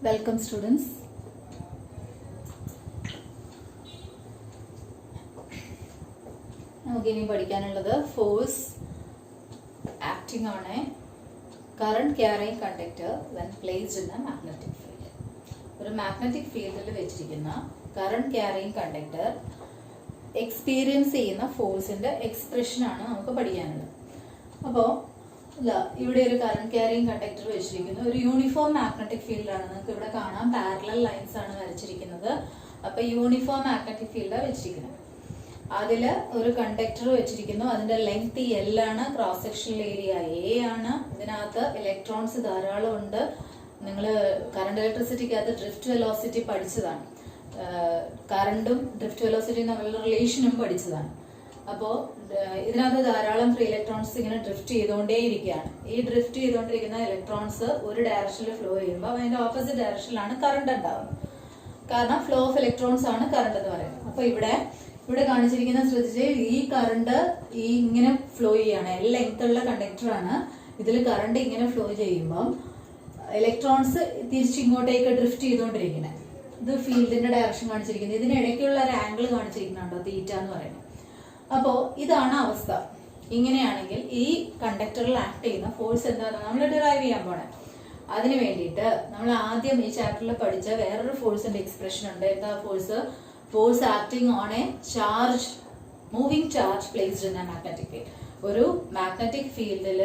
Welcome students. നമുക്ക് ഇനി പഠിക്കാനുള്ളത് force acting on a current carrying conductor when placed in a magnetic field. ഒരു magnetic ഫീൽഡിൽ വെച്ചിരിക്കുന്ന കറണ്ട് ക്യാരിങ് കണ്ടക്ടർ എക്സ്പീരിയൻസ് ചെയ്യുന്ന ഫോഴ്സിന്റെ എക്സ്പ്രഷൻ ആണ് നമുക്ക് പഠിക്കാനുള്ളത്. അപ്പോൾ ഇവിടെ ഒരു കറണ്ട് ക്യാരിങ് കണ്ടക്ടർ വെച്ചിരിക്കുന്നു. ഒരു യൂണിഫോം മാഗ്നറ്റിക് ഫീൽഡാണ്. നിങ്ങൾക്ക് ഇവിടെ കാണാം, പാരലൽ ലൈൻസ് ആണ് വരച്ചിരിക്കുന്നത്. അപ്പൊ യൂണിഫോം മാഗ്നറ്റിക് ഫീൽഡാണ് വെച്ചിരിക്കുന്നത്. അതില് ഒരു കണ്ടക്ടർ വെച്ചിരിക്കുന്നു. അതിന്റെ ലെങ്ത് എൽ ആണ്, ക്രോസ് സെക്ഷണൽ ഏരിയ എ ആണ്. ഇതിനകത്ത് ഇലക്ട്രോൺസ് ധാരാളം ഉണ്ട്. നിങ്ങൾ കറണ്ട് ഇലക്ട്രിസിറ്റിക്കകത്ത് ഡ്രിഫ്റ്റ് വെലോസിറ്റി പഠിച്ചതാണ്. കറണ്ടും ഡ്രിഫ്റ്റ് വെലോസിറ്റിയും തമ്മിലുള്ള റിലേഷനും പഠിച്ചതാണ്. അപ്പോൾ ഇതിനകത്ത് ധാരാളം ഫ്രീ ഇലക്ട്രോൺസ് ഇങ്ങനെ ഡ്രിഫ്റ്റ് ചെയ്തുകൊണ്ടേയിരിക്കുകയാണ്. ഈ ഡ്രിഫ്റ്റ് ചെയ്തുകൊണ്ടിരിക്കുന്ന ഇലക്ട്രോൺസ് ഒരു ഡയറക്ഷനിൽ ഫ്ലോ ചെയ്യുമ്പോൾ അതിന്റെ ഓപ്പോസിറ്റ് ഡയറക്ഷനിലാണ് കറണ്ട് ഉണ്ടാവുന്നത്. കാരണം ഫ്ലോ ഓഫ് ഇലക്ട്രോൺസ് ആണ് കറണ്ട് എന്ന് പറയുന്നത്. അപ്പൊ ഇവിടെ കാണിച്ചിരിക്കുന്ന ശ്രദ്ധിച്ച്, ഈ കറണ്ട് ഈ ഇങ്ങനെ ഫ്ലോ ചെയ്യാണ്. എൽ ലെങ്ത് ഉള്ള കണ്ടക്ടറാണ്. ഇതിൽ കറണ്ട് ഇങ്ങനെ ഫ്ലോ ചെയ്യുമ്പം ഇലക്ട്രോൺസ് തിരിച്ചിങ്ങോട്ടേക്ക് ഡ്രിഫ്റ്റ് ചെയ്തുകൊണ്ടിരിക്കുന്നത്. ഇത് ഫീൽഡിന്റെ ഡയറക്ഷൻ കാണിച്ചിരിക്കുന്നത്. ഇതിനിടയ്ക്കുള്ള ഒരു ആംഗിൾ കാണിച്ചിരിക്കുന്നുണ്ടോ, തീറ്റ എന്ന് പറയുന്നത്. അപ്പോ ഇതാണ് അവസ്ഥ. ഇങ്ങനെയാണെങ്കിൽ ഈ കണ്ടക്ടറിൽ ആക്ട് ചെയ്യുന്ന ഫോഴ്സ് എന്താണ് നമ്മൾ ഡിറൈവ് ചെയ്യാൻ പോണേ. അതിന് വേണ്ടിയിട്ട് നമ്മൾ ആദ്യം ഈ ചാപ്റ്ററിൽ പഠിച്ച വേറൊരു ഫോഴ്സിന്റെ എക്സ്പ്രഷൻ ഉണ്ട്. എന്താ force? Force acting on A charge, moving charge placed in a magnetic field. ഒരു മാഗ്നറ്റിക് ഫീൽഡിൽ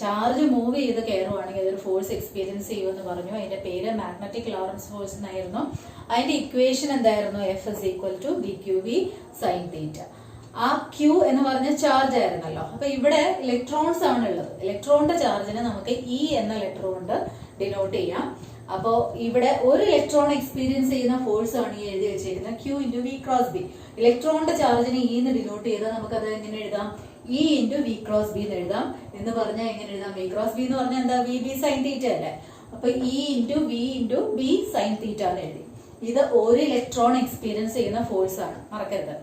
ചാർജ് മൂവ് ചെയ്ത് കയറുവാണെങ്കിൽ അതൊരു ഫോഴ്സ് എക്സ്പീരിയൻസ് ചെയ്യുമെന്ന് പറഞ്ഞു. അതിന്റെ പേര് മാഗ്നറ്റിക് ലോറൻസ് ഫോഴ്സ് എന്നായിരുന്നു. അതിന്റെ ഇക്വേഷൻ എന്തായിരുന്നു? F is equal to BQV sin theta. ആ Q എന്ന് പറഞ്ഞ ചാർജ് ആയിരുന്നല്ലോ. അപ്പൊ ഇവിടെ ഇലക്ട്രോൺസ് ആണ് ഉള്ളത്. ഇലക്ട്രോണിന്റെ ചാർജിനെ നമുക്ക് E എന്ന ലെറ്റർ കൊണ്ട് ഡിനോട്ട് ചെയ്യാം. അപ്പോ ഇവിടെ ഒരു ഇലക്ട്രോൺ എക്സ്പീരിയൻസ് ചെയ്യുന്ന ഫോഴ്സ് ആണ് ഈ എഴുതി വെച്ചിരിക്കുന്നത്, Q into V cross B. ഇലക്ട്രോണിന്റെ ചാർജിനെ E എന്ന് ഡിനോട്ട് ചെയ്താൽ നമുക്ക് അത് എങ്ങനെ എഴുതാം? E into V cross B എന്ന് എഴുതാം. എന്ന് പറഞ്ഞാൽ എങ്ങനെ എഴുതാം? V cross B എന്ന് പറഞ്ഞാൽ എന്താ? VB sin theta അല്ലേ. അപ്പൊ E into V into B sin theta എന്ന് എഴുതി. ഇത് ഒരു ഇലക്ട്രോൺ എക്സ്പീരിയൻസ് ചെയ്യുന്ന ഫോഴ്സ് ആണ്, മറക്കരുത്.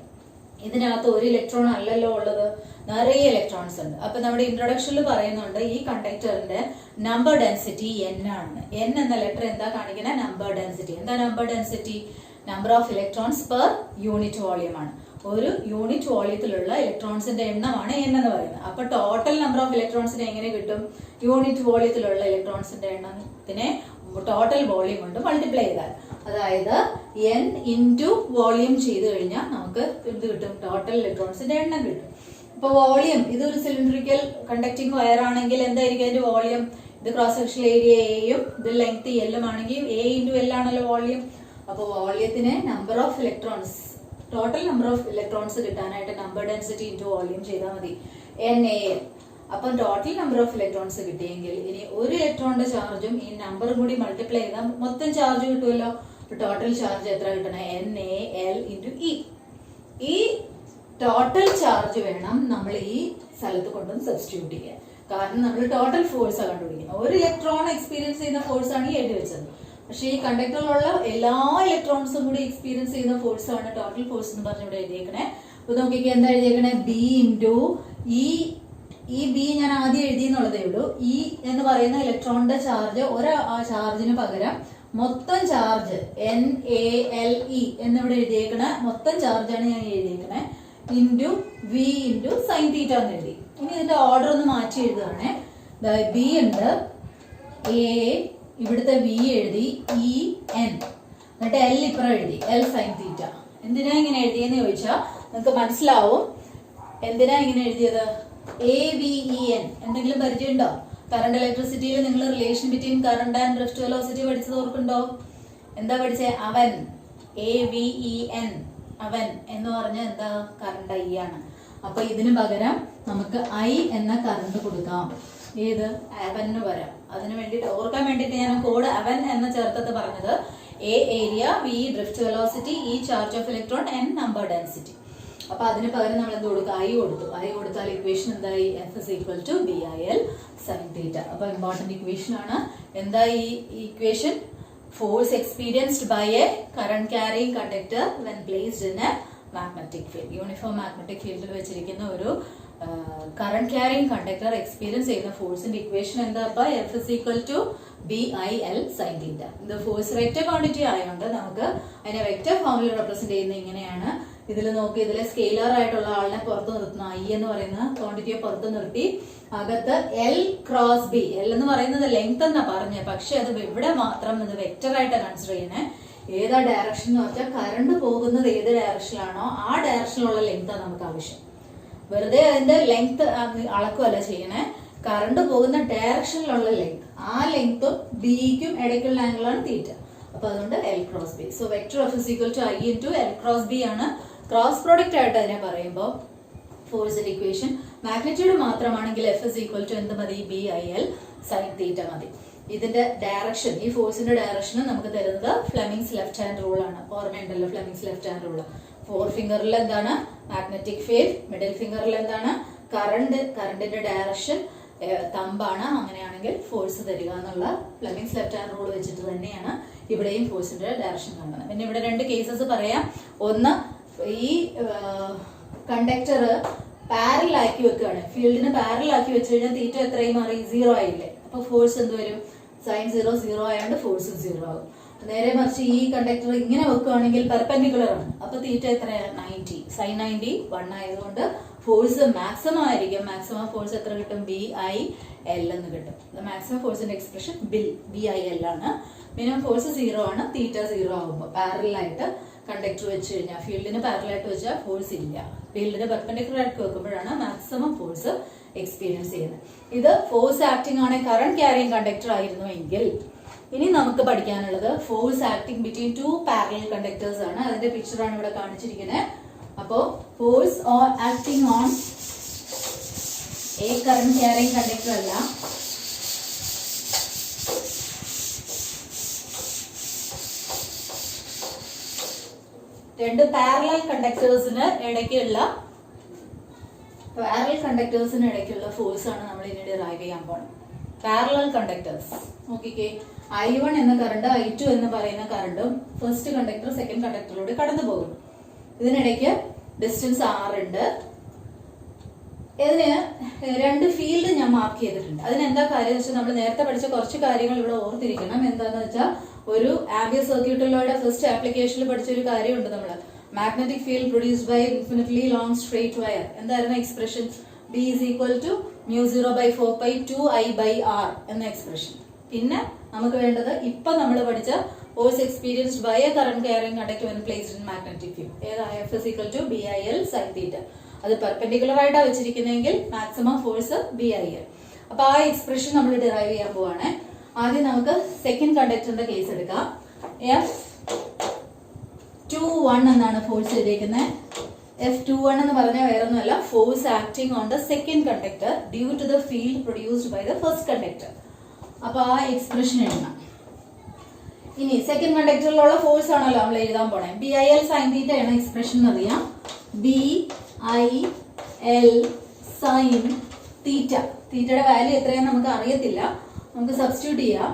ഇതിനകത്ത് ഒരു ഇലക്ട്രോൺ അല്ലല്ലോ ഉള്ളത്, നിറയെ ഇലക്ട്രോൺസ് ഉണ്ട്. അപ്പൊ നമ്മുടെ ഇൻട്രൊഡക്ഷനിൽ പറയുന്നുണ്ട് ഈ കണ്ടക്ടറിന്റെ നമ്പർ ഡെൻസിറ്റി N ആണ്. N എന്ന ലെറ്റർ എന്താ കാണിക്കുന്ന? Number density. എന്താ number density? Number of electrons per unit volume ആണ്. ഒരു യൂണിറ്റ് വോളിയത്തിലുള്ള ഇലക്ട്രോൺസിന്റെ എണ്ണമാണ് N എന്ന് പറയുന്നത്. അപ്പൊ ടോട്ടൽ നമ്പർ ഓഫ് ഇലക്ട്രോൺസിനെ എങ്ങനെ കിട്ടും? യൂണിറ്റ് വോളിയത്തിലുള്ള ഇലക്ട്രോൺസിന്റെ എണ്ണത്തിനെ ടോട്ടൽ വോളിയം കൊണ്ട് മൾട്ടിപ്ലൈ ചെയ്താൽ, അതായത് N ഇൻറ്റു വോളിയം ചെയ്ത് കഴിഞ്ഞാൽ നമുക്ക് എന്ത് കിട്ടും? ടോട്ടൽ ഇലക്ട്രോൺസിന്റെ എണ്ണം കിട്ടും. ഇപ്പൊ വോളിയം, ഇതൊരു സിലിണ്ടറിക്കൽ കണ്ടക്ടിങ് വയർ ആണെങ്കിൽ എന്തായിരിക്കും അതിന്റെ വോളിയം? ഇത് ക്രോസ് സെക്ഷണൽ ഏരിയ എയും ഇത് ലെങ്ത് എല്ലും ആണെങ്കിൽ A ഇൻറ്റു എൽ ആണല്ലോ വോളിയം. അപ്പൊ വോളിയത്തിന് number of electrons, total number of electrons കിട്ടാനായിട്ട് നമ്പർ ഡെൻസിറ്റി ഇൻറ്റു വോളിയം ചെയ്താൽ മതി, NaL. അപ്പം ടോട്ടൽ നമ്പർ ഓഫ് ഇലക്ട്രോൺസ് കിട്ടിയെങ്കിൽ ഇനി ഒരു ഇലക്ട്രോണിന്റെ ചാർജും ഈ നമ്പറും കൂടി മൾട്ടിപ്ലൈ ചെയ്താൽ മൊത്തം ചാർജ് കിട്ടുമല്ലോ. ടോട്ടൽ ചാർജ് എത്ര കിട്ടണം? NaL into E. ഈ ടോട്ടൽ ചാർജ് വേണം നമ്മൾ ഈ സ്ഥലത്ത് കൊണ്ടുവന്ന് സബ്സ്റ്റിറ്റ്യൂട്ട് ചെയ്യാൻ. കാരണം നമ്മൾ ടോട്ടൽ ഫോഴ്സ് ആണ് കണ്ടുപിടിക്കുന്നത്. ഒരു ഇലക്ട്രോൺ എക്സ്പീരിയൻസ് ചെയ്യുന്ന ഫോഴ്സ് ആണ് ഈ എഴുതി വെച്ചത്. പക്ഷെ ഈ കണ്ടക്ടറിലുള്ള എല്ലാ ഇലക്ട്രോൺസും കൂടി എക്സ്പീരിയൻസ് ചെയ്യുന്ന ഫോഴ്സ് ആണ് ടോട്ടൽ ഫോഴ്സ് എന്ന് പറഞ്ഞ് ഇവിടെ എഴുതിയേക്കണേ. അപ്പൊ നോക്കിക്കേ, എന്താ എഴുതിയേക്കണേ? B into E. ഈ ബി ഞാൻ ആദ്യം എഴുതിയെന്നുള്ളതേ ഉള്ളൂ. E എന്ന് പറയുന്ന ഇലക്ട്രോണിന്റെ ചാർജ്, ചാർജിന് പകരം മൊത്തം ചാർജ് NaLe എന്നിവിടെ എഴുതിയേക്കണ മൊത്തം ചാർജാണ് ഞാൻ എഴുതിയേക്കണേ, into V into sine theta എന്ന് എഴുതി. ഇനി ഇതിന്റെ ഓർഡർ ഒന്ന് മാറ്റി എഴുതുകയാണെ. B ഉണ്ട്, A, ഇവിടുത്തെ V എഴുതി, EN, എന്നിട്ട് L ഇപ്പുറം എഴുതി, L സൈൻ തീറ്റ. എന്തിനാ ഇങ്ങനെ എഴുതിയെന്ന് ചോദിച്ചാൽ നിങ്ങൾക്ക് മനസ്സിലാവും എന്തിനാ ഇങ്ങനെ എഴുതിയത്. AVEN എന്തെങ്കിലും പരിചയമുണ്ടോ? കറണ്ട് ഇലക്ട്രിസിറ്റിയിൽ നിങ്ങൾ relation between current and drift velocity പഠിച്ചത് ഓർക്കുണ്ടോ? എന്താ പഠിച്ചേ? അവൻ. AVEN, അവൻ എന്ന് പറഞ്ഞാൽ എന്താ? കറണ്ട് I ആണ്. അപ്പൊ ഇതിന് പകരം നമുക്ക് I എന്ന കറണ്ട് കൊടുക്കാം. ഏത്? അവന് പകരം. അതിന് വേണ്ടിട്ട് ഓർക്കാൻ വേണ്ടിട്ട് ഞാൻ കോഡ് അവൻ എന്ന ചേർത്തത് പറഞ്ഞത്. A area, V drift velocity, E charge of electron, N number density. അപ്പൊ അതിന് പകരം നമ്മൾ എന്ത് കൊടുക്കും? I കൊടുത്തു. I കൊടുത്താൽ ഇക്വേഷൻ എന്തായി? F is equal to BIL sin theta. അപ്പൊ ഇമ്പോർട്ടന്റ് ഇക്വേഷൻ ആണ്. എന്താ ഈ equation? Force experienced by a current carrying conductor when placed in a magnetic field. Uniform magnetic ഫീൽഡിൽ വെച്ചിരിക്കുന്ന ഒരു കറണ്ട് ക്യാരിങ് കണ്ടക്ടർ എക്സ്പീരിയൻസ് ചെയ്യുന്ന ഫോഴ്സിന്റെ ഇക്വേഷൻ എന്താ? F is equal to BIL sin theta. ഇത് ഫോഴ്സ് വെക്റ്റർ ക്വാണ്ടിറ്റി ആയതുകൊണ്ട് നമുക്ക് അതിനെ വെക്റ്റർ ഫോമിൽ റെപ്രസെന്റ് ചെയ്യുന്നത് ഇങ്ങനെയാണ്. ഇതിൽ നോക്കി, ഇതിലെ സ്കെയിലർ ആയിട്ടുള്ള ആളിനെ പുറത്ത് നിർത്തുന്ന I എന്ന് പറയുന്ന ക്വാണ്ടിറ്റിയെ പുറത്ത് നിർത്തി അകത്ത് L ക്രോസ് B. L എന്ന് പറയുന്നത് ലെങ്ത് എന്നാ പറഞ്ഞത്, പക്ഷെ അത് ഇവിടെ മാത്രം ഇത് വെക്റ്റർ ആയിട്ട് കൺസിഡർ ചെയ്യുന്നത്. ഏതാ ഡയറക്ഷൻ എന്ന് വെച്ചാൽ കറണ്ട് പോകുന്നത് ഏത് ഡയറക്ഷനിലാണോ ആ ഡയറക്ഷനിലുള്ള ലെങ്ത് ആണ് നമുക്ക് ആവശ്യം. വെറുതെ അതിന്റെ ലെങ്ത് അളക്കുകയല്ല ചെയ്യണേ, കറണ്ട് പോകുന്ന ഡയറക്ഷനിലുള്ള ലെങ്ത്, ആ ലെങ്ത്തും ബിക്കും ഇടയ്ക്കുള്ള ആംഗിളാണ് തീറ്റ. അപ്പൊ അതുകൊണ്ട് L cross B. So vector F is equal to I into L cross B ആണ്. ക്രോസ് പ്രോഡക്റ്റ് ആയിട്ട് അതിനെ പറയുമ്പോൾ ഫോഴ്സിന്റെ ഇക്വേഷൻ മാഗ്നിറ്റ്യൂഡ് മാത്രമാണെങ്കിൽ F is equal to എന്ത് മതി? BIL sin theta മതി. ഇതിന്റെ ഡയറക്ഷൻ, ഈ ഫോഴ്സിന്റെ ഡയറക്ഷൻ നമുക്ക് തരുന്നത് ഫ്ലെമിങ്സ് ലെഫ്റ്റ് ഹാൻഡ് റൂൾ ആണ്. ഓർമ്മയുണ്ടല്ലോ Fleming's left hand rule. Four ഫിംഗറിൽ എന്താണ്? Magnetic field. മിഡിൽ ഫിംഗറിൽ എന്താണ്? കറണ്ട്. കറണ്ടിന്റെ ഡയറക്ഷൻ തമ്പാണ്. അങ്ങനെയാണെങ്കിൽ ഫോഴ്സ് തരിക എന്നുള്ള ഫ്ലെമിങ്സ് ലെഫ്റ്റ് ഹാൻഡ് റൂൾ വെച്ചിട്ട് തന്നെയാണ് ഇവിടെയും ഫോഴ്സിന്റെ ഡയറക്ഷൻ കാണുന്നത്. പിന്നെ ഇവിടെ രണ്ട് കേസസ് പറയാം. ഒന്ന്, ഈ കണ്ടക്ടർ പാരലൽ ആക്കി വെക്കുകയാണ്, ഫീൽഡിന് പാരലൽ ആക്കി വെച്ച് കഴിഞ്ഞാൽ തീറ്റ എത്രയും മാറി? 0 ആയില്ലേ? അപ്പൊ ഫോഴ്സ് എന്ത് വരും? സൈൻ 0 0 ആയതുകൊണ്ട് ഫോഴ്സ് 0 ആകും. നേരെ മറിച്ച് ഈ കണ്ടക്ടർ ഇങ്ങനെ വെക്കുകയാണെങ്കിൽ പെർപെൻഡിക്കുലർ ആണ്, അപ്പൊ തീറ്റ എത്രയാണ്? 90. സൈൻ 90 1 ആയതുകൊണ്ട് ഫോഴ്സ് മാക്സിമം ആയിരിക്കും. മാക്സിമം ഫോഴ്സ് എത്ര കിട്ടും? BIL എന്ന് കിട്ടും. മാക്സിമം ഫോഴ്സിന്റെ എക്സ്പ്രഷൻ BIL ആണ്. മിനിമം ഫോഴ്സ് 0 ആണ്. തീറ്റ 0 ആകുമ്പോൾ പാരലായിട്ട് കണ്ടക്ടർ വെച്ച് കഴിഞ്ഞാൽ, ഫീൽഡിന് പാരലായിട്ട് വെച്ചാൽ ഫോഴ്സ് ഇല്ല, ഫീൽഡിന് പെർപെൻഡിക്കുലർ ആയിട്ട് വെക്കുമ്പോഴാണ് മാക്സിമം ഫോഴ്സ് എക്സ്പീരിയൻസ് ചെയ്യുന്നത്. ഇത് ഫോഴ്സ് ആക്ടിംഗ് ആണ് കറണ്ട് ക്യാരിങ് കണ്ടക്ടർ ആയിരുന്നു എങ്കിൽ, ഇനി നമുക്ക് പഠിക്കാനുള്ളത് force acting between two parallel conductors ആണ്. അതിന്റെ പിക്ചറാണ് ഇവിടെ കാണിച്ചിരിക്കുന്നത്. അപ്പോ force acting on A current carrying conductor അല്ല, രണ്ട് പാരലൽ കണ്ടക്ടേഴ്സിന് ഇടയ്ക്കുള്ള ഫോഴ്സ് ആണ് നമ്മൾ ഇനി ഡിറൈവ് ചെയ്യാൻ പോകുന്നത്. പാരലൽ കണ്ടക്ടേഴ്സ് നോക്കിക്കേ, I1 എന്ന കറണ്ട് I2 എന്ന് പറയുന്ന കറണ്ടും ഫസ്റ്റ് കണ്ടക്ടർ സെക്കൻഡ് കണ്ടക്ടറിലൂടെ കടന്നു പോകുന്നു. ഇതിനിടയ്ക്ക് ഡിസ്റ്റൻസ് R ഉണ്ട്. ഇതിന് രണ്ട് ഫീൽഡ് ഞാൻ മാർക്ക് ചെയ്തിട്ടുണ്ട്. അതിനെന്താ കാര്യം എന്ന് വെച്ചാൽ നമ്മൾ നേരത്തെ പഠിച്ച കുറച്ച് കാര്യങ്ങൾ ഇവിടെ ഓർത്തിരിക്കണം. എന്താന്ന് വെച്ചാൽ ഒരു ആംബിയർ സർക്യൂട്ടിലൂടെ ഫസ്റ്റ് ആപ്ലിക്കേഷനിൽ പഠിച്ച ഒരു കാര്യമുണ്ട്. നമ്മൾ magnetic field produced by infinitely long straight wire. എന്തായിരുന്നു expression? B is equal to mu 0 by 4 pi 2I by R എന്ന എക്സ്പ്രഷൻ. പിന്നെ നമുക്ക് വേണ്ടത് ഇപ്പൊ നമ്മൾ പഠിച്ച force experienced by a current carrying conductor when placed in magnetic field. ഏതാ? F is equal to BIL sin theta. അത് perpendicular ആയിട്ടാണ് വെച്ചിരിക്കുന്നതെങ്കിൽ മാക്സിമം ഫോഴ്സ് BIL. അപ്പൊ ആ എക്സ്പ്രഷൻ നമ്മൾ ഡിറൈവ് ചെയ്യാൻ പോവാണ്. ആദ്യം നമുക്ക് സെക്കൻഡ് കണ്ടക്ടറിന്റെ കേസ് എടുക്കാം. F21 എന്നാണ് ഫോഴ്സ് ചെയ്തേക്കുന്നത്. F21 എന്ന് പറഞ്ഞാൽ വേറൊന്നുമല്ല, force acting on the second conductor due to the field produced by the first conductor. അപ്പൊ ആ എക്സ്പ്രഷൻ എഴുതണം. ഇനി സെക്കൻഡ് കണ്ടക്ടറിലുള്ള ഫോഴ്സ് ആണല്ലോ നമ്മൾ എഴുതാൻ പോണേ. BIL sin theta ആണ് എക്സ്പ്രഷൻ എന്നറിയാം. BIL sin theta. തീറ്റയുടെ വാല്യൂ എത്രയാണെന്ന് നമുക്ക് അറിയത്തില്ല, നമുക്ക് സബ്സ്റ്റിറ്റ്യൂട്ട് ചെയ്യാം.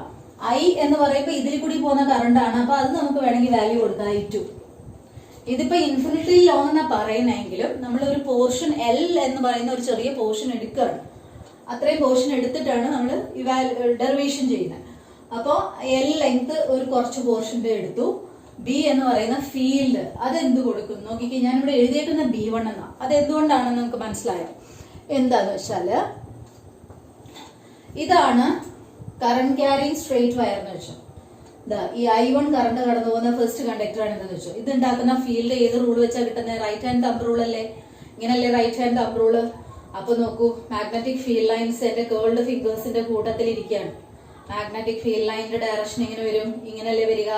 I എന്ന് പറയുമ്പോൾ ഇതിൽ കൂടി പോകുന്ന കറണ്ട് ആണ്, അപ്പൊ അത് നമുക്ക് വേണമെങ്കിൽ വാല്യൂ കൊടുക്കാം I2. ഇതിപ്പോ ഇൻഫിനിറ്റി ലോങ് എന്നാ പറയുന്നെങ്കിലും നമ്മൾ ഒരു പോർഷൻ L എന്ന് പറയുന്ന ഒരു ചെറിയ പോർഷൻ എടുക്കുകയാണ്. അത്രയും പോർഷൻ എടുത്തിട്ടാണ് നമ്മൾ ഡെറിവേഷൻ ചെയ്യുന്നത്. അപ്പോൾ L ലെങ്ത് ഒരു കുറച്ച് പോർഷന്റെ എടുത്തു. B എന്ന് പറയുന്ന ഫീൽഡ് അത് എന്ത് കൊടുക്കും നോക്കിക്കേ. ഞാനിവിടെ എഴുതിയേക്കുന്ന B1 എന്നാ. അത് എന്തുകൊണ്ടാണെന്ന് നമുക്ക് മനസ്സിലായോ? എന്താന്ന് വെച്ചാല് ഇതാണ് കറന്റ് ക്യാരിങ് സ്ട്രേറ്റ് വയർ എന്ന് വെച്ചോ. ഈ I1 കറണ്ട് കടന്നു പോകുന്ന ഫസ്റ്റ് കണ്ടക്ടർ ആണെന്ന് വെച്ചോ. ഇത് ഉണ്ടാക്കുന്ന ഫീൽഡ് ഏത് റൂൾ വെച്ചാൽ കിട്ടുന്നത്? റൈറ്റ് ഹാൻഡ് തമ്പ് റൂൾ അല്ലേ? ഇങ്ങനല്ലേ റൈറ്റ് ഹാൻഡ് തമ്പ് റൂള്? അപ്പൊ നോക്കൂ, മാഗ്നറ്റിക് ഫീൽഡ് ലൈൻസ് എന്റെ കേൾഡ് ഫിംഗേഴ്സിന്റെ കൂട്ടത്തിൽ ഇരിക്കുകയാണ്. മാഗ്നറ്റിക് ഫീൽഡ് ലൈനിന്റെ ഡയറക്ഷൻ എങ്ങനെ വരും? ഇങ്ങനല്ലേ വരിക.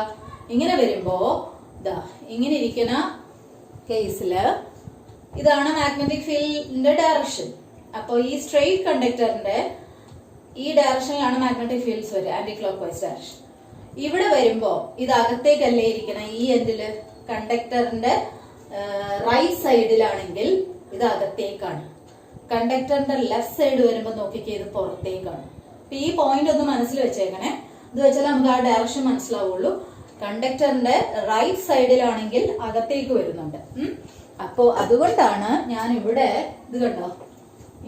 ഇങ്ങനെ വരുമ്പോ ഇങ്ങനെ ഇരിക്കുന്ന കേസില് ഇതാണ് മാഗ്നറ്റിക് ഫീൽഡിന്റെ ഡയറക്ഷൻ. അപ്പൊ ഈ സ്ട്രെയിറ്റ് കണ്ടക്ടറിന്റെ ഈ ഡയറക്ഷനിലാണ് മാഗ്നറ്റിക് ഫീൽഡ്സ് വരിക, ആന്റി ക്ലോക്ക് വൈസ് ഡയറക്ഷൻ. ഇവിടെ വരുമ്പോ ഇത് അകത്തേക്കല്ലേ ഇരിക്കണം. ഈ എൻഡില് കണ്ടക്ടറിന്റെ റൈറ്റ് സൈഡിലാണെങ്കിൽ ഇത് അകത്തേക്കാണ്. കണ്ടക്ടറിന്റെ ലെഫ്റ്റ് സൈഡ് വരുമ്പോ നോക്കിക്കേ, ഇത് പുറത്തേക്കാണ്. അപ്പൊ ഈ പോയിന്റ് ഒന്ന് മനസ്സിൽ വെച്ചേക്കണേ. ഇത് വെച്ചാൽ നമുക്ക് ആ ഡയറക്ഷൻ മനസ്സിലാവുള്ളൂ. കണ്ടക്ടറിന്റെ റൈറ്റ് സൈഡിലാണെങ്കിൽ അകത്തേക്ക് വരുന്നുണ്ട്. അപ്പോ അതുകൊണ്ടാണ് ഞാൻ ഇവിടെ ഇത് കണ്ടോ,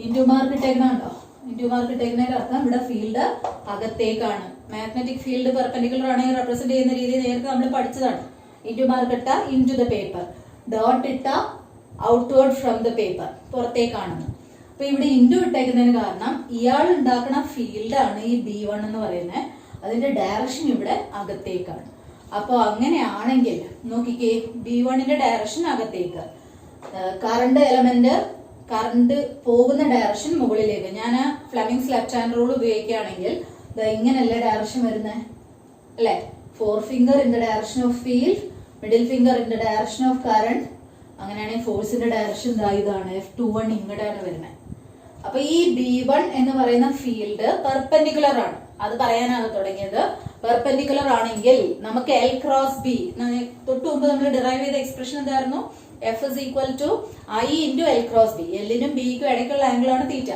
ഇൻറ്റു മാർക്ക് ഇട്ടേക്കണുണ്ടോ? ഇൻറ്റു മാർക്ക് ഇട്ടേക്കുന്നതിന്റെ അർത്ഥം ഇവിടെ ഫീൽഡ് അകത്തേക്കാണ്. മാഗ്നറ്റിക് ഫീൽഡ് പെർപെൻഡിക്കുലർ ആണെങ്കിൽ റെപ്രസെന്റ് ചെയ്യുന്ന രീതി നേരത്തെ നമ്മൾ പഠിച്ചതാണ്. ഇൻറ്റു മാർക്ക് ഇട്ട ഇൻറ്റു ദ പേപ്പർ, ഡോട്ട് ഇട്ട ഔട്ട്വേർഡ് ഫ്രം ദ പേപ്പർ, പുറത്തേക്കാണെന്ന്. അപ്പൊ ഇവിടെ ഇൻറ്റു ഇട്ടേക്കുന്നതിന് കാരണം ഇയാൾ ഉണ്ടാക്കുന്ന ഫീൽഡാണ് ഈ B1 എന്ന് പറയുന്നത്. അതിന്റെ ഡയറക്ഷൻ ഇവിടെ അകത്തേക്കാണ്. അപ്പൊ അങ്ങനെയാണെങ്കിൽ നോക്കിക്കേ, B1ന്റെ ഡയറക്ഷൻ അകത്തേക്ക്, കറണ്ട് എലമെന്റ് കറണ്ട് പോകുന്ന ഡയറക്ഷൻ മുകളിലേക്ക്. ഞാൻ ഫ്ലെമിങ്സ് ലെഫ്റ്റ് ഹാൻഡ് റൂൾ ഉപയോഗിക്കുകയാണെങ്കിൽ ഇങ്ങനല്ലേ ഡയറക്ഷൻ വരുന്നത് അല്ലെ? 4 finger in the direction of field, middle finger in the direction of current. അങ്ങനെയാണെങ്കിൽ ഫോഴ്സിന്റെ ഡയറക്ഷൻ ഇതാണ്, F21 ഇങ്ങോട്ടാണ് വരുന്നത്. അപ്പൊ ഈ B1 എന്ന് പറയുന്ന ഫീൽഡ് പെർപെൻഡിക്കുലർ ആണ്. അത് പറയാനാണ് തുടങ്ങിയത്. പെർപെൻഡിക്കുലർ ആണെങ്കിൽ നമുക്ക് L ക്രോസ് B, തൊട്ട് മുമ്പ് നമ്മൾ ഡിറൈവ് ചെയ്ത എക്സ്പ്രഷൻ എന്തായിരുന്നു? F is equal to I into L cross B. എല്ലിനും ബിക്കും ഇടയ്ക്കുള്ള ആംഗിൾ ആണ് തീറ്റ.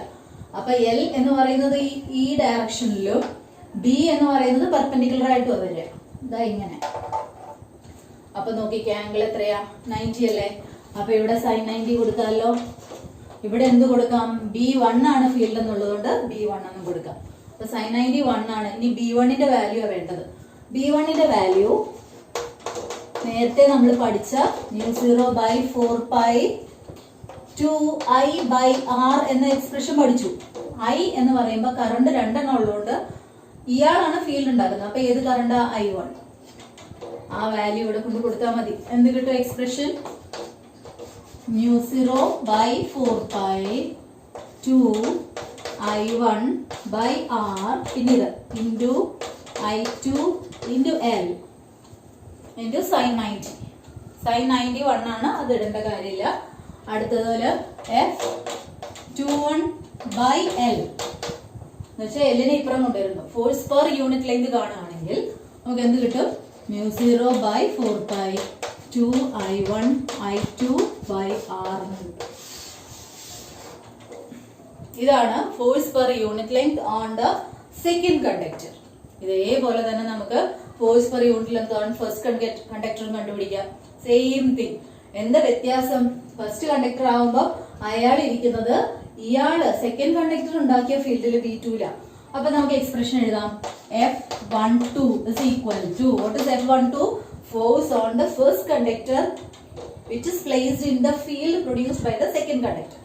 അപ്പൊ L എന്ന് പറയുന്നത് ഈ ഡയറക്ഷനിലും B എന്ന് പറയുന്നത് പെർപെൻഡിക്കുലർ ആയിട്ട് വരിക. ഇതാ ഇങ്ങനെ. അപ്പൊ നോക്കിക്കേ, ആംഗിൾ എത്രയാ? 90 അല്ലേ? അപ്പൊ ഇവിടെ sin 90 കൊടുക്കാമല്ലോ. ഇവിടെ എന്ത് കൊടുക്കാം? B1 ആണ് ഫീൽഡ് എന്നുള്ളതുകൊണ്ട് B1 എന്ന് കൊടുക്കാം. അപ്പൊ sin 90 1 ആണ്. ഇനി B1ന്റെ വാല്യൂ വേണ്ടത്. B1ന്റെ വാല്യൂ നേരത്തെ നമ്മൾ പഠിച്ച μ0/4π 2I/R എന്ന എക്സ്പ്രഷൻ പഠിച്ചു. I എന്ന് പറയുമ്പോൾ കറണ്ട് 2 ഉള്ളതുകൊണ്ട് ഇയാളാണ് ഫീൽഡ് ഉണ്ടാക്കുന്നത്. അപ്പൊ ഏത് കറണ്ടാ? I1. ആ വാല്യൂ ഇവിടെ കൊണ്ട് കൊടുത്താൽ മതി. എന്ത് കിട്ടും എക്സ്പ്രഷൻ? μ0/4π 2I1/R, പിന്നെ ഇത് into I2 into L into sin 90. sin 90 1 ആണ്, അത് ഇടേണ്ട കാര്യമില്ല. അടുത്തതുപോലെ F21/L എന്നുവെച്ചാൽ എല്ലിനെ ഇപ്പുറം കൊണ്ടുവരുന്നു. ഫോഴ്സ് പെർ യൂണിറ്റ് ലെങ്ത് കാണുകയാണെങ്കിൽ നമുക്ക് എന്ത് കിട്ടും? μ0/4π 2I1I2/R എന്ന് കിട്ടും. ഇതാണ് force per unit length on the second conductor. ഇതേപോലെ തന്നെ നമുക്ക് force per unit length on first കണ്ടക്ടറും കണ്ടുപിടിക്കാം. Same thing. എന്താ വ്യത്യാസം? ഫസ്റ്റ് കണ്ടക്ടർ ആവുമ്പോൾ അയാൾ ഇരിക്കുന്നത് ഇയാള് സെക്കൻഡ് കണ്ടക്ടർ ഉണ്ടാക്കിയ ഫീൽഡിൽ B2ല. അപ്പൊ നമുക്ക് എക്സ്പ്രഷൻ എഴുതാം. F12 is equal to, what is F12? Force on the first conductor which is placed in the field produced by the second conductor.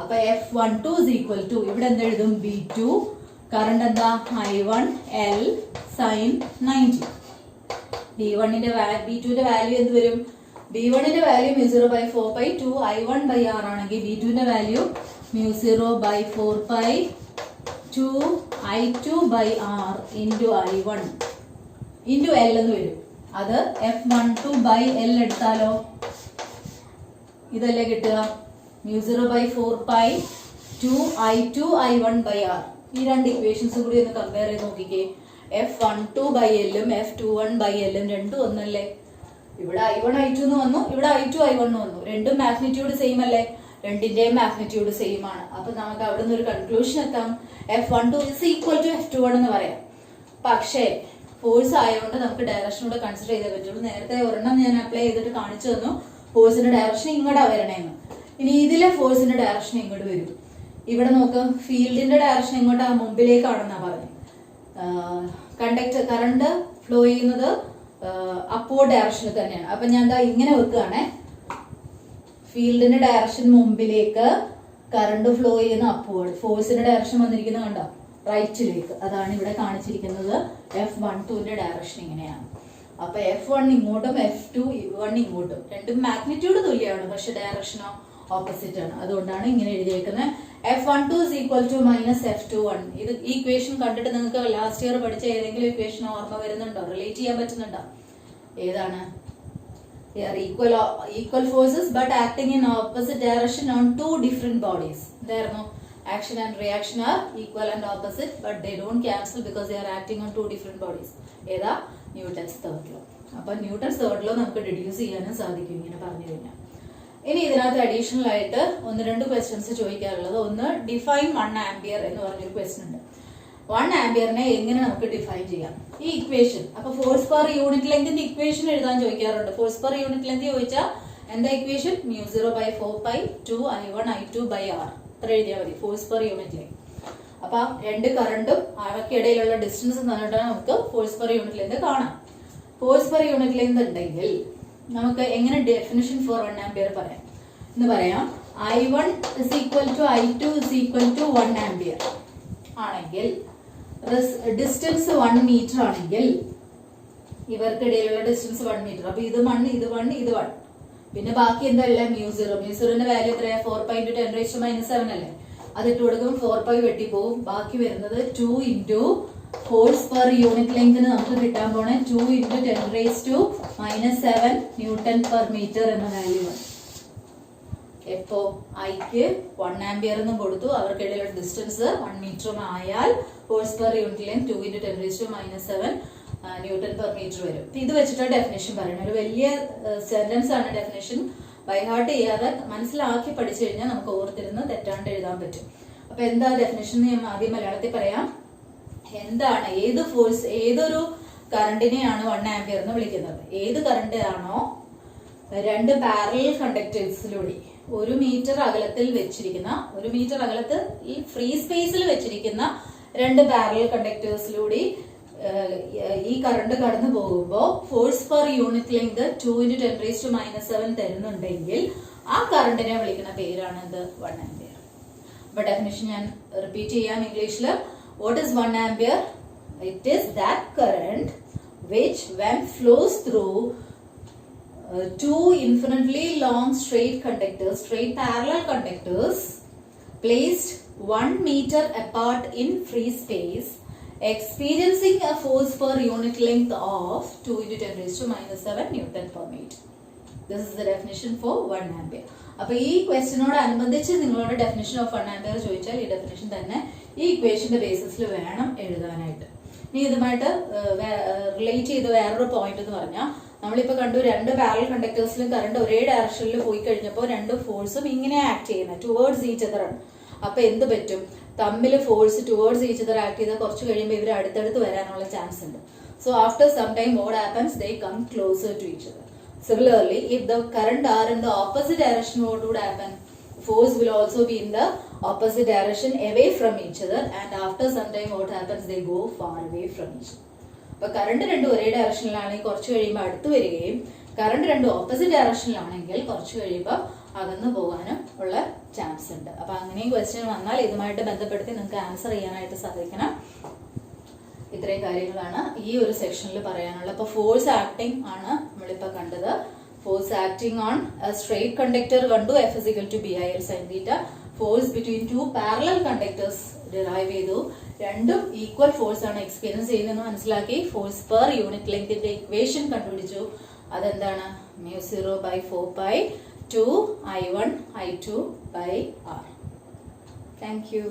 അപ്പൊ F12 is equal to, ഇവിടെ എന്ത് എഴുതും? B2, കറണ്ട് എന്താ? I1 L sin 90. B1ന്റെ B2ന്റെ വാല്യൂ എന്ത് വരും? B1ന്റെ value μ0/4π 2I1/R ആണെങ്കിൽ B2ന്റെ value μ0/4π 2I2/R into I1 into L എന്ന് വരും. അത് F12/L എടുത്താലോ? ഇതല്ലേ കിട്ടുക? μ0/4π 2I2I1/R. ഈ രണ്ട് ഇക്വേഷൻസും കൂടി ഒന്ന് കമ്പയർ ചെയ്ത് നോക്കിക്കേ. F12/L-ഉം F21/L-ഉം രണ്ടും ഒന്നല്ലേ? ഇവിടെ I1 I2 എന്ന് വന്നു, ഇവിടെ I2 I1 വന്നു. രണ്ടും മാഗ്നിറ്റ്യൂഡ് സെയിം അല്ലേ? രണ്ടിന്റെയും മാഗ്നിറ്റ്യൂഡ് സെയിം ആണ്. അപ്പൊ നമുക്ക് അവിടെ നിന്ന് ഒരു കൺക്ലൂഷൻ എത്താം. F12 is equal to F21 എന്ന് പറയാം. പക്ഷേ ഫോഴ്സ് ആയതുകൊണ്ട് നമുക്ക് ഡയറക്ഷനൂടെ കൺസിഡർ ചെയ്തേ പറ്റുള്ളൂ. നേരത്തെ ഒരെണ്ണം ഞാൻ അപ്ലൈ ചെയ്തിട്ട് കാണിച്ചു തന്നു, ഫോഴ്സിന്റെ ഡയറക്ഷൻ ഇങ്ങോട്ടാ വരണേന്ന്. ഇനി ഇതിലെ ഫോഴ്സിന്റെ ഡയറക്ഷൻ ഇങ്ങോട്ട് വരും. ഇവിടെ നോക്ക്, ഫീൽഡിന്റെ ഡയറക്ഷൻ ഇങ്ങോട്ടാ, മുമ്പിലേക്കാണെന്നാ പറഞ്ഞു. കറണ്ട് ഫ്ലോ ചെയ്യുന്നത് അപ്വേർഡ് ഡയറക്ഷനിൽ തന്നെയാണ്. അപ്പൊ ഞാൻ എന്താ ഇങ്ങനെ വെക്കുകയാണെ, ഫീൽഡിന്റെ ഡയറക്ഷൻ മുമ്പിലേക്ക്, കറണ്ട് ഫ്ലോ ചെയ്യുന്ന അപ്വേർഡ്, ഫോഴ്സിന്റെ ഡയറക്ഷൻ വന്നിരിക്കുന്നത് കണ്ടോ? റൈറ്റിലേക്ക്. അതാണ് ഇവിടെ കാണിച്ചിരിക്കുന്നത്. F12ന്റെ ഡയറക്ഷൻ ഇങ്ങനെയാണ്. അപ്പൊ F1 ഇങ്ങോട്ടും F21 ഇങ്ങോട്ടും, രണ്ടും മാഗ്നിറ്റ്യൂഡ് തുല്യമാണ്, പക്ഷെ ഡയറക്ഷനോ ഓപ്പോസിറ്റ് ആണ്. അതുകൊണ്ടാണ് ഇങ്ങനെ എഴുതിയേക്കുന്നത്. F12 is equal to minus F21. ഇത് ഈ ഇക്വേഷൻ കണ്ടിട്ട് നിങ്ങൾക്ക് ലാസ്റ്റ് ഇയർ പഠിച്ച ഏതെങ്കിലും ഇക്വേഷൻ ഓർമ്മ വരുന്നുണ്ടോ? റിലേറ്റ് ചെയ്യാൻ പറ്റുന്നുണ്ടോ? ഏതാണ്? Equal forces but acting in opposite direction on two different bodies. Therefore, action and reaction are equal and opposite, but they don't cancel because they are acting on two different bodies. ഏതാ? Newton's third law. അപ്പൊ Newton's third law നമുക്ക് deduce ചെയ്യാനും സാധിക്കും ഇങ്ങനെ പറഞ്ഞു കഴിഞ്ഞാൽ. ഇനി ഇതിനകത്ത് അഡീഷണൽ ആയിട്ട് 1-2 ക്വസ്റ്റ്യൻസ് ചോദിക്കാറുള്ളത്. ഒന്ന്, ഡിഫൈൻ 1 ആംപിയർ എന്ന് പറഞ്ഞൊരു ക്വസ്റ്റ്യൻ ഉണ്ട്. 1 ആംപിയറിനെ എങ്ങനെ നമുക്ക് ഡിഫൈൻ ചെയ്യാം? ഈ ഇക്വേഷൻ, അപ്പൊ ഫോഴ്സ് പെർ യൂണിറ്റ് ലെങ്തിന്റെ ഇക്വേഷൻ എഴുതാൻ ചോദിക്കാറുണ്ട്. ഫോഴ്സ് പെർ യൂണിറ്റ് ലെങ്ത് ചോദിച്ചാൽ എന്താ ഇക്വേഷൻ? μ0/4π 2I1I2/R. ഇത്ര എഴുതിയാൽ മതി, ഫോഴ്സ് പെർ യൂണിറ്റ് ലെങ്ത്. അപ്പൊ രണ്ട് കറണ്ടും അവയ്ക്കിടയിലുള്ള ഡിസ്റ്റൻസ് തന്നിട്ടാണ് നമുക്ക് ഫോഴ്സ് പെർ യൂണിറ്റ് ലെങ്ത് കാണാം. ഫോഴ്സ് പെർ യൂണിറ്റ് ലെങ്ത് ഉണ്ടെങ്കിൽ നമുക്ക് എങ്ങനെ ഡെഫിനിഷൻ ഫോർ 1 ആംപിയർ പറയാം എന്ന് പറയാം. I1 is equal to I2 is equal to 1 ampere ആണെങ്കിൽ ഡിസ്റ്റൻസ് 1 മീറ്റർ ആണെങ്കിൽ ഇവർക്കിടയിലുള്ള ഡിസ്റ്റൻസ് 1 മീറ്റർ. അപ്പൊ ഇത് 1 ഇത് 1 ഇത് 1, പിന്നെ ബാക്കി എന്താ മ്യൂസിറോ. മ്യൂസിറോന്റെ വാല്യൂ എത്രയാ? 4.10⁻⁷ അല്ലേ? അത് ഇട്ട് കൊടുക്കുമ്പോൾ 4π വെട്ടി പോകും. ബാക്കി വരുന്നത് 2 ഇൻറ്റു ഫോഴ്സ് പെർ യൂണിറ്റ് ലെങ്തിന് നമുക്ക് കിട്ടാൻ പോണേ 2 ഇൻറ്റു 10⁻⁻7 ന്യൂട്ടൺ പെർ മീറ്റർ എന്ന വാല്യൂ ആണ്. എപ്പോ ഐക്ക് 1 ആംപിയർ എന്നും കൊടുത്തു, അവർക്കിടയിലുള്ള ഡിസ്റ്റൻസ് 1 മീറ്ററും ആയാൽ force per unit length 2 into 10⁻⁻7 newton per metre വരും. ഇത് വെച്ചിട്ട് ഡെഫിനേഷൻ പറയണം. ഒരു വലിയ സെന്റൻസ് ആണ് ഡെഫിനേഷൻ. ബൈ ഹാർട്ട് ചെയ്യാതെ മനസ്സിലാക്കി പഠിച്ചു കഴിഞ്ഞാൽ നമുക്ക് ഓർത്തിരുന്ന് തെറ്റാണ്ട് എഴുതാൻ പറ്റും. അപ്പൊ എന്താ ഡെഫിനേഷൻ ഞാൻ ആദ്യം മലയാളത്തിൽ പറയാം. എന്താണ് ഏത് ഫോഴ്സ്, ഏതൊരു കറണ്ടിനെയാണ് 1 ആംപിയർ എന്ന് വിളിക്കുന്നത്? ഏത് കറണ്ട് ആണോ രണ്ട് പാരലൽ കണ്ടക്ടേഴ്സിലൂടെ 1 മീറ്റർ അകലത്തിൽ വെച്ചിരിക്കുന്ന, 1 മീറ്റർ അകലത്ത് ഈ ഫ്രീ സ്പേസിൽ വെച്ചിരിക്കുന്ന രണ്ട് പാരലൽ കണ്ടക്ടേഴ്സിലൂടെ ഈ കറണ്ട് കടന്നു പോകുമ്പോൾ force per unit length 2 into 10⁻⁻7 തരുന്നുണ്ടെങ്കിൽ ആ കറണ്ടിനെ വിളിക്കുന്ന പേരാണ് ഇത് 1 ആംപിയർ. അപ്പൊ ഡെഫിനിഷൻ ഞാൻ റിപ്പീറ്റ് ചെയ്യാം ഇംഗ്ലീഷിൽ. What is 1 ampere? It is that current which when flows through two infinitely long straight conductors, straight parallel conductors placed 1 meter apart in free space, experiencing a force per unit length of 2 into 10⁻⁻7 Newton per meter. This is the definition for 1 ampere. അപ്പൊ ഈ ക്വസ്റ്റ്യനോട് അനുബന്ധിച്ച് നിങ്ങളോട് definition of 1 ampere ചോദിച്ചാൽ ഈ definition തന്നെ ഈ ഇക്വേഷന്റെ ബേസിസിൽ വേണം എഴുതാനായിട്ട്. ഇനി ഇതുമായിട്ട് റിലേറ്റ് ചെയ്ത് വേറൊരു പോയിന്റ് എന്ന് പറഞ്ഞാൽ, നമ്മളിപ്പോ കണ്ടു രണ്ട് പാരലൽ കണ്ടക്ടേഴ്സിലും കറണ്ട് ഒരേ ഡയറക്ഷനിൽ പോയി കഴിഞ്ഞപ്പോൾ രണ്ട് ഫോഴ്സും ഇങ്ങനെ ആക്ട് ചെയ്യുന്നത് ടുവേർഡ്സ് ഈച്ച് അതർ ആണ്. അപ്പൊ എന്ത് പറ്റും? തമ്മിൽ force towards each other act ചെയ്താൽ കുറച്ച് കഴിയുമ്പോൾ ഇവർ അടുത്തടുത്ത് വരാനുള്ള ചാൻസ് ഉണ്ട്. So after some time what happens? They come closer to each other. Similarly, if the current are in the opposite direction, what would happen? Force will also be in the opposite direction away from each other, and after some time what happens? They go far away from each other. അപ്പോൾ current രണ്ടും ഒരേ ഡയറക്ഷനിലാണെങ്കിൽ കുറച്ച് കഴിയുമ്പോൾ അടുത്ത് വരികയും current രണ്ടും opposite ഡയറക്ഷനിലാണെങ്കിൽ കുറച്ച് കഴിയുമ്പോൾ അകന്നു പോകാനും ഉള്ള ചാൻസ് ഉണ്ട്. അപ്പൊ അങ്ങനെയും ക്വസ്റ്റ്യൻ വന്നാൽ ഇതുമായിട്ട് ബന്ധപ്പെടുത്തി നിങ്ങൾക്ക് ആൻസർ ചെയ്യാനായിട്ട് സാധിക്കണം. ഇത്രയും കാര്യങ്ങളാണ് ഈ ഒരു സെക്ഷനിൽ പറയാനുള്ളത്. അപ്പൊ ഫോഴ്സ് ആക്ടിങ് ആണ് നമ്മളിപ്പോ കണ്ടത്. Force acting on straight conductor കണ്ടു, F is equal to BIL sin theta. Force between two parallel conductors derive ചെയ്തു. രണ്ടും ഈക്വൽ ഫോഴ്സ് ആണ് എക്സ്പീരിയൻസ് ചെയ്യുന്നതെന്ന് മനസ്സിലാക്കി. ഫോഴ്സ് പെർ യൂണിറ്റ് ലെങ്തിന്റെ ഇക്വേഷൻ കണ്ടുപിടിച്ചു. അതെന്താണ്? μ0/4π 2 I1 I2 by R. Thank you.